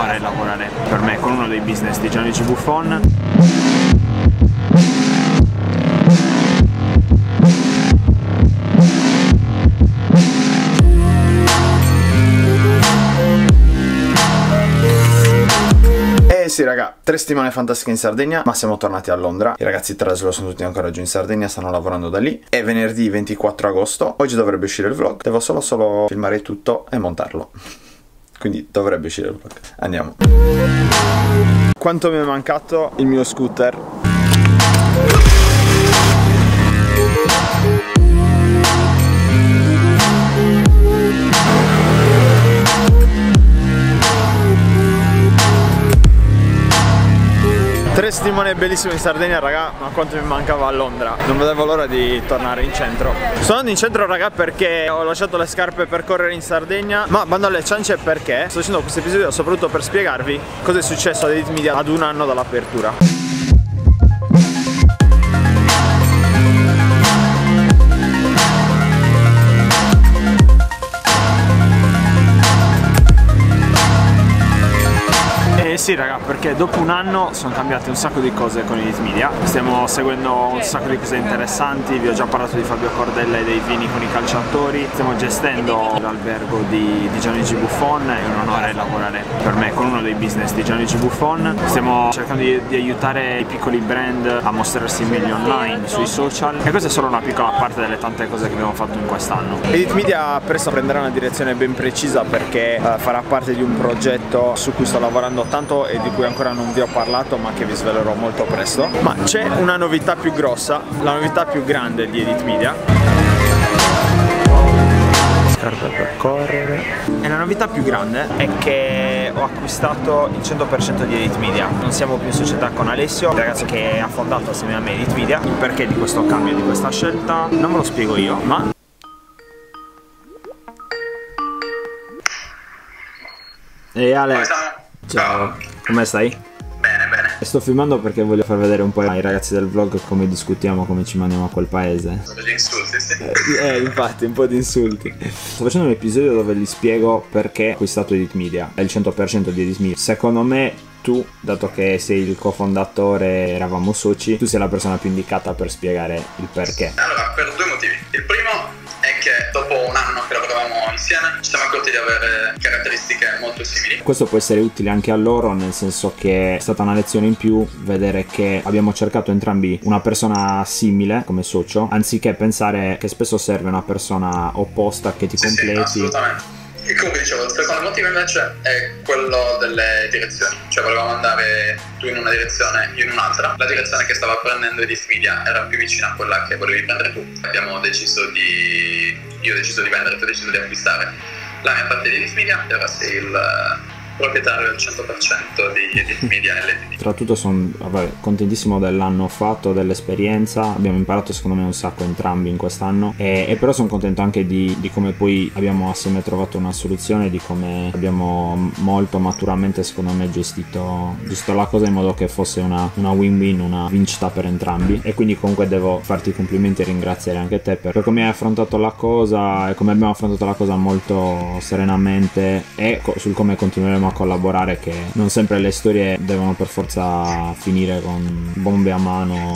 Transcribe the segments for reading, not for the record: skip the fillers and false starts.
onore lavorare per me con uno dei business di Gianluigi Buffon. Sì raga, 3 settimane fantastiche in Sardegna, ma siamo tornati a Londra. I ragazzi Traslo sono tutti ancora giù in Sardegna, stanno lavorando da lì. È venerdì 24 agosto, oggi dovrebbe uscire il vlog. Devo solo filmare tutto e montarlo. Quindi dovrebbe uscire il vlog. Andiamo. Quanto mi è mancato il mio scooter. 3 settimane bellissime in Sardegna raga, ma quanto mi mancava a Londra. Non vedevo l'ora di tornare in centro. Sono andato in centro raga perché ho lasciato le scarpe per correre in Sardegna, ma bando alle ciance perché sto facendo questo episodio soprattutto per spiegarvi cosa è successo ad Edit Media ad un anno dall'apertura. Sì raga, perché dopo un anno sono cambiate un sacco di cose con Edit Media. Stiamo seguendo un sacco di cose interessanti. Vi ho già parlato di Fabio Cordella e dei vini con i calciatori. Stiamo gestendo l'albergo di Gianluigi Buffon. È un onore lavorare per me con uno dei business di Gianluigi Buffon. Stiamo cercando di aiutare i piccoli brand a mostrarsi meglio online, sui social. E questa è solo una piccola parte delle tante cose che abbiamo fatto in quest'anno. Edit Media presto prenderà una direzione ben precisa perché farà parte di un progetto su cui sto lavorando tanto e di cui ancora non vi ho parlato, ma che vi svelerò molto presto. Ma c'è una novità più grossa, la novità più grande di Edit Media. Scarpe per correre. E la novità più grande è che ho acquistato il 100% di Edit Media. Non siamo più in società con Alessio, il ragazzo che ha fondato assieme a me Edit Media. Il perché di questo cambio, di questa scelta, non ve lo spiego io, ma... Ehi Ale! Ciao, come stai? Bene, bene. E sto filmando perché voglio far vedere un po' ai ragazzi del vlog come discutiamo, come ci mandiamo a quel paese. Degli insulti, sì. Infatti, un po' di insulti. Sto facendo un episodio dove gli spiego perché ho acquistato Edit Media, è il 100% di Edit Media. Secondo me tu, dato che sei il cofondatore, eravamo soci, tu sei la persona più indicata per spiegare il perché. Allora, per 2 motivi. Il primo è che dopo un anno che lavoravamo insieme ci siamo accorti di avere caratteristiche molto simili. Questo può essere utile anche a loro, nel senso che è stata una lezione in più vedere che abbiamo cercato entrambi una persona simile come socio, anziché pensare che spesso serve una persona opposta che ti completi. Sì, assolutamente. E come dicevo, il secondo motivo invece è quello delle direzioni, cioè volevamo andare tu in una direzione, io in un'altra. La direzione che stava prendendo Edit Media era più vicina a quella che volevi prendere tu. Io ho deciso di vendere, tu hai deciso di acquistare la mia parte di Edit Media e ora sei il proprietario del 100% di Edit Media LTD. Tra tutto sono contentissimo dell'anno fatto, dell'esperienza, abbiamo imparato secondo me un sacco entrambi in quest'anno e però sono contento anche di come poi abbiamo assieme trovato una soluzione, di come abbiamo molto maturamente secondo me gestito la cosa in modo che fosse una win-win, una vincita per entrambi. E quindi comunque devo farti i complimenti e ringraziare anche te per come hai affrontato la cosa e come abbiamo affrontato la cosa molto serenamente e sul come continueremo a collaborare, che non sempre le storie devono per forza finire con bombe a mano,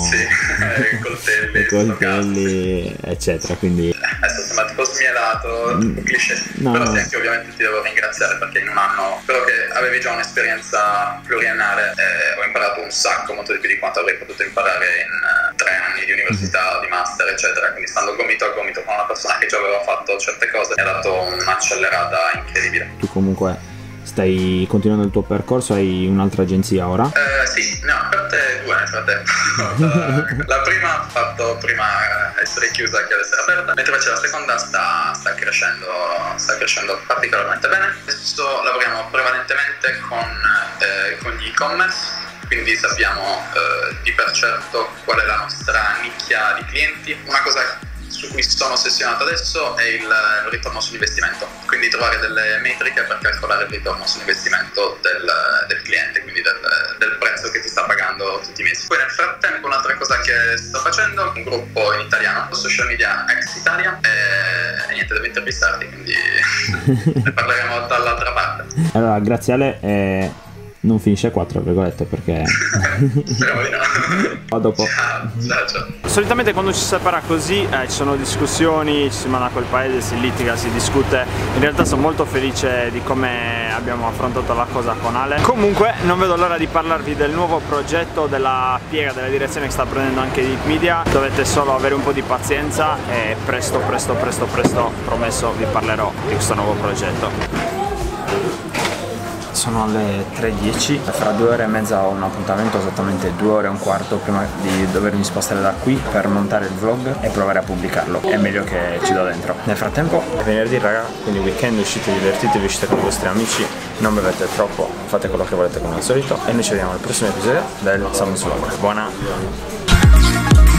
coltelli eccetera, quindi adesso sembra tipo smielato, cliché, no, però anche ovviamente ti devo ringraziare perché in un anno, spero che avevi già un'esperienza pluriennale e ho imparato un sacco, molto di più di quanto avrei potuto imparare in 3 anni di università, di master eccetera, quindi stando gomito a gomito con una persona che già aveva fatto certe cose mi ha dato un'accelerata incredibile. Tu comunque stai continuando il tuo percorso, hai un'altra agenzia ora? Sì, ne ho aperte 2 nel frattempo. La prima ha fatto prima essere chiusa che ad essere aperta, mentre invece la seconda sta crescendo particolarmente bene. Adesso lavoriamo prevalentemente con gli e-commerce, quindi sappiamo di per certo qual è la nostra nicchia di clienti. Una cosa su cui sono ossessionato adesso è il ritorno sull'investimento, quindi trovare delle metriche per calcolare il ritorno sull'investimento del cliente, quindi del prezzo che ti sta pagando tutti i mesi. Poi nel frattempo un'altra cosa che sto facendo, un gruppo in italiano, Social Media Ex Italia, e niente, devo intervistarti, quindi ne parleremo dall'altra parte. Allora, grazie Ale. non finisce qua, tra virgolette, perché Speriamo di no. a dopo. Ciao. Solitamente quando ci si separa così ci sono discussioni, ci si manda a quel paese, si litiga, si discute. In realtà sono molto felice di come abbiamo affrontato la cosa con Ale. Comunque non vedo l'ora di parlarvi del nuovo progetto, della piega, della direzione che sta prendendo anche Edit Media. Dovete solo avere un po' di pazienza e presto, promesso, vi parlerò di questo nuovo progetto. Sono le 3:10, fra 2 ore e mezza ho un appuntamento, esattamente 2 ore e un quarto prima di dovermi spostare da qui per montare il vlog e provare a pubblicarlo. È meglio che ci do dentro. Nel frattempo è venerdì, raga, quindi weekend, uscite, divertitevi, uscite con i vostri amici, non bevete troppo, fate quello che volete come al solito e noi ci vediamo al prossimo episodio del Samus Vlog. Buona!